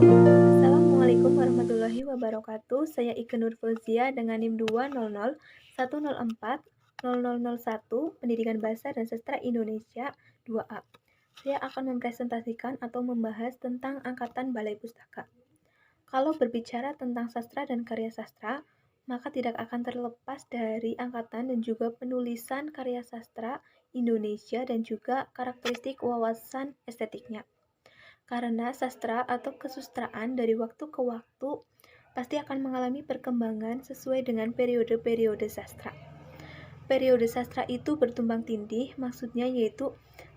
Assalamualaikum warahmatullahi wabarakatuh. Saya Ikke Nur Fauzia dengan NIM 20010040001 Pendidikan Bahasa dan Sastra Indonesia 2A. Saya akan mempresentasikan atau membahas tentang Angkatan Balai Pustaka. Kalau berbicara tentang sastra dan karya sastra, maka tidak akan terlepas dari angkatan dan juga penulisan karya sastra Indonesia dan juga karakteristik wawasan estetiknya. Karena sastra atau kesustraan dari waktu ke waktu pasti akan mengalami perkembangan sesuai dengan periode-periode sastra. Periode sastra itu bertumbang tindih, maksudnya yaitu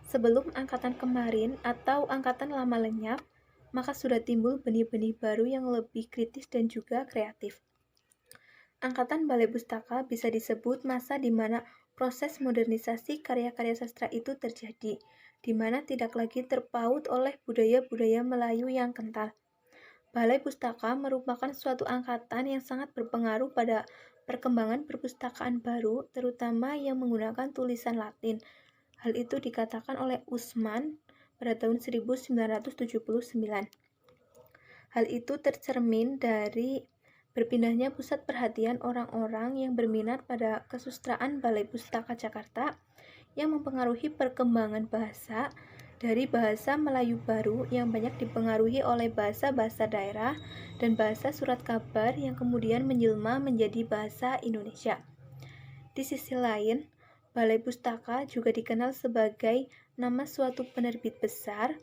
sebelum angkatan kemarin atau angkatan lama lenyap, maka sudah timbul benih-benih baru yang lebih kritis dan juga kreatif. Angkatan Balai Pustaka bisa disebut masa di mana proses modernisasi karya-karya sastra itu terjadi, di mana tidak lagi terpaut oleh budaya-budaya Melayu yang kental. Balai Pustaka merupakan suatu angkatan yang sangat berpengaruh pada perkembangan perpustakaan baru, terutama yang menggunakan tulisan Latin. Hal itu dikatakan oleh Usman pada tahun 1979. Hal itu tercermin dari berpindahnya pusat perhatian orang-orang yang berminat pada kesustraan Balai Pustaka Jakarta yang mempengaruhi perkembangan bahasa dari bahasa Melayu baru yang banyak dipengaruhi oleh bahasa-bahasa daerah dan bahasa surat kabar yang kemudian menjelma menjadi bahasa Indonesia. Di sisi lain, Balai Pustaka juga dikenal sebagai nama suatu penerbit besar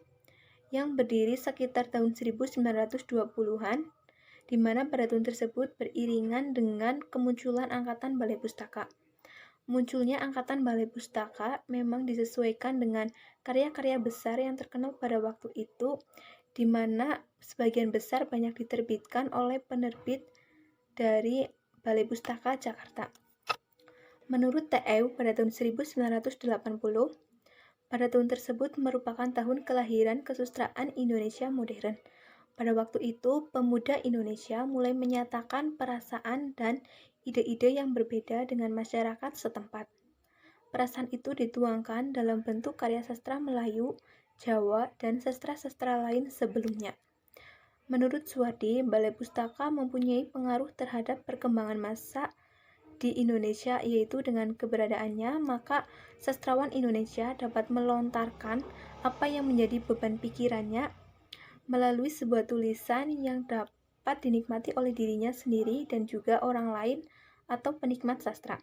yang berdiri sekitar tahun 1920-an, di mana pada tahun tersebut beriringan dengan kemunculan Angkatan Balai Pustaka. Munculnya Angkatan Balai Pustaka memang disesuaikan dengan karya-karya besar yang terkenal pada waktu itu, di mana sebagian besar banyak diterbitkan oleh penerbit dari Balai Pustaka Jakarta. Menurut TEU pada tahun 1980, pada tahun tersebut merupakan tahun kelahiran kesustraan Indonesia modern. Pada waktu itu, pemuda Indonesia mulai menyatakan perasaan dan ide-ide yang berbeda dengan masyarakat setempat. Perasaan itu dituangkan dalam bentuk karya sastra Melayu, Jawa, dan sastra-sastra lain sebelumnya. Menurut Suwardi, Balai Pustaka mempunyai pengaruh terhadap perkembangan massa di Indonesia, yaitu dengan keberadaannya, maka sastrawan Indonesia dapat melontarkan apa yang menjadi beban pikirannya melalui sebuah tulisan yang dapat dinikmati oleh dirinya sendiri dan juga orang lain atau penikmat sastra.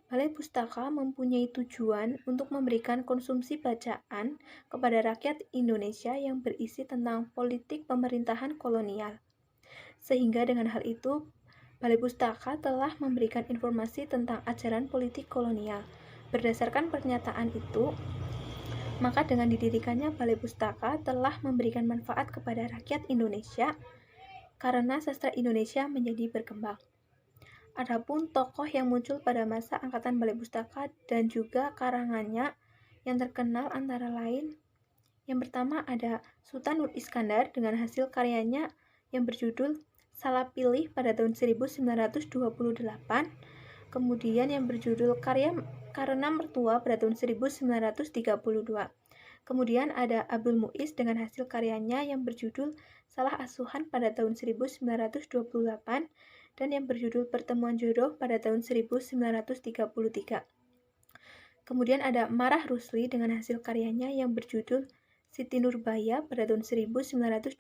Balai Pustaka mempunyai tujuan untuk memberikan konsumsi bacaan kepada rakyat Indonesia yang berisi tentang politik pemerintahan kolonial. Sehingga dengan hal itu, Balai Pustaka telah memberikan informasi tentang ajaran politik kolonial. Berdasarkan pernyataan itu, maka dengan didirikannya Balai Pustaka telah memberikan manfaat kepada rakyat Indonesia karena sastra Indonesia menjadi berkembang. Adapun tokoh yang muncul pada masa Angkatan Balai Pustaka dan juga karangannya yang terkenal antara lain, yang pertama ada Sultan Nur Iskandar dengan hasil karyanya yang berjudul Salah Pilih pada tahun 1928, kemudian yang berjudul Karena Mertua pada tahun 1932. Kemudian ada Abdul Muiz dengan hasil karyanya yang berjudul Salah Asuhan pada tahun 1928 dan yang berjudul Pertemuan Jodoh pada tahun 1933. Kemudian ada Marah Rusli dengan hasil karyanya yang berjudul Siti Nurbaya pada tahun 1922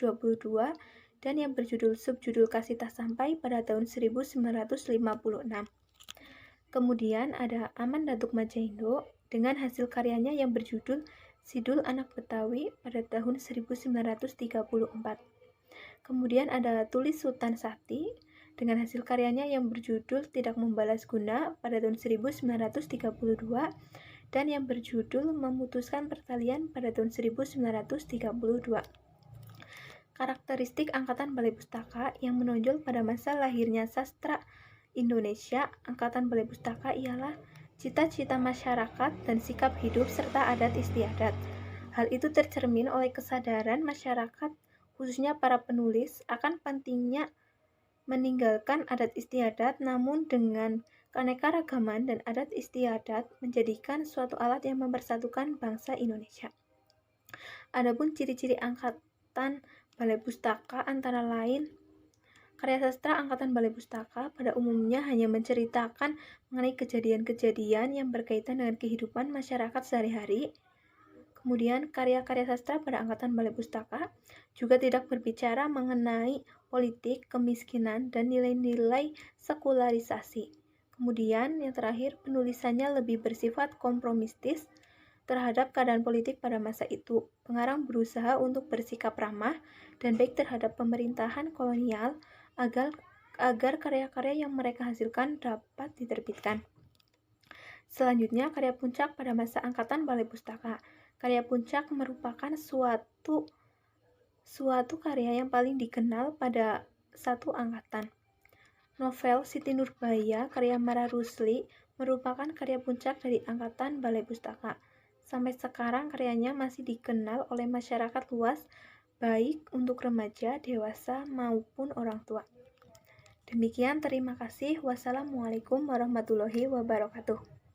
dan yang berjudul Subjudul Kasih Tak Sampai pada tahun 1956. Kemudian ada Aman Datuk Majaindo dengan hasil karyanya yang berjudul Sidul Anak Betawi pada tahun 1934. Kemudian ada Tulis Sultan Sakti dengan hasil karyanya yang berjudul Tidak Membalas Guna pada tahun 1932 dan yang berjudul Memutuskan Pertalian pada tahun 1932. Karakteristik Angkatan Balai Pustaka yang menonjol pada masa lahirnya sastra Indonesia, Angkatan Balai Pustaka ialah cita-cita masyarakat dan sikap hidup serta adat istiadat. Hal itu tercermin oleh kesadaran masyarakat, khususnya para penulis, akan pentingnya meninggalkan adat istiadat, namun dengan keanekaragaman dan adat istiadat menjadikan suatu alat yang mempersatukan bangsa Indonesia. Adapun ciri-ciri Angkatan Balai Pustaka antara lain karya sastra angkatan Balai Pustaka pada umumnya hanya menceritakan mengenai kejadian-kejadian yang berkaitan dengan kehidupan masyarakat sehari-hari. Kemudian karya-karya sastra pada angkatan Balai Pustaka juga tidak berbicara mengenai politik, kemiskinan, dan nilai-nilai sekularisasi. Kemudian yang terakhir, penulisannya lebih bersifat kompromistis terhadap keadaan politik pada masa itu. Pengarang berusaha untuk bersikap ramah dan baik terhadap pemerintahan kolonial agar karya-karya yang mereka hasilkan dapat diterbitkan. Selanjutnya, karya puncak pada masa angkatan Balai Pustaka. Karya puncak merupakan suatu karya yang paling dikenal pada satu angkatan. Novel Siti Nurbaya karya Mara Rusli merupakan karya puncak dari angkatan Balai Pustaka. Sampai sekarang karyanya masih dikenal oleh masyarakat luas, baik untuk remaja, dewasa, maupun orang tua. Demikian, terima kasih. Wassalamualaikum warahmatullahi wabarakatuh.